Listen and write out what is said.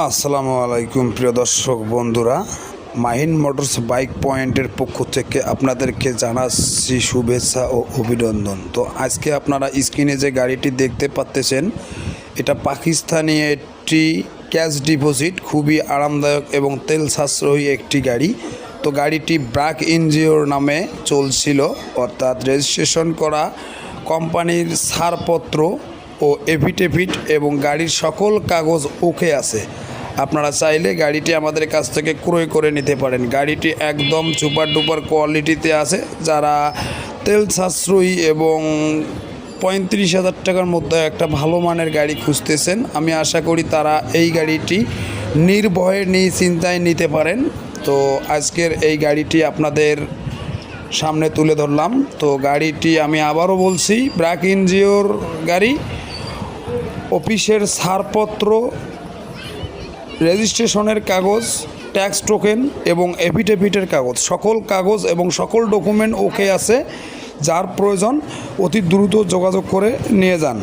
আসসালামু আলাইকুম প্রিয় দর্শক বন্ধুরা, মাহিন মোটরস বাইক পয়েন্টের পক্ষ থেকে আপনাদেরকে জানাচ্ছি শুভেচ্ছা ও অভিনন্দন। তো আজকে আপনারা স্ক্রিনে যে গাড়িটি দেখতে পাচ্ছেন, এটা পাকিস্তানি একটি ক্যাশ ডিপোজিট, খুবই আরামদায়ক এবং তেল সাশ্রয়ী একটি গাড়ি। তো গাড়িটি ব্র্যাক এনজিওর নামে চলছিল, অর্থাৎ রেজিস্ট্রেশন করা কোম্পানির ছাড়পত্র ও এফিডেভিট এবং গাড়ির সকল কাগজ ওকে আছে। আপনারা চাইলে গাড়িটি আমাদের কাছ থেকে ক্রয় করে নিতে পারেন। গাড়িটি একদম সুপার ডুপার কোয়ালিটিতে আছে। যারা তেল সাশ্রয়ী এবং 35,000 টাকার মধ্যে একটা ভালো মানের গাড়ি খুঁজতেছেন, আমি আশা করি তারা এই গাড়িটি নির্ভয়ে নিশ্চিন্তায় নিতে পারেন। তো আজকের এই গাড়িটি আপনাদের সামনে তুলে ধরলাম। তো গাড়িটি আমি আবারও বলছি, ব্র্যাক এনজিওর গাড়ি, অফিসের ছাড়পত্র, রেজিস্ট্রেশনের কাগজ, ট্যাক্স টোকেন এবং এফিডেভিটের কাগজ, সকল কাগজ এবং সকল ডকুমেন্ট ওকে আছে। যার প্রয়োজন অতি দ্রুত যোগাযোগ করে নিয়ে যান।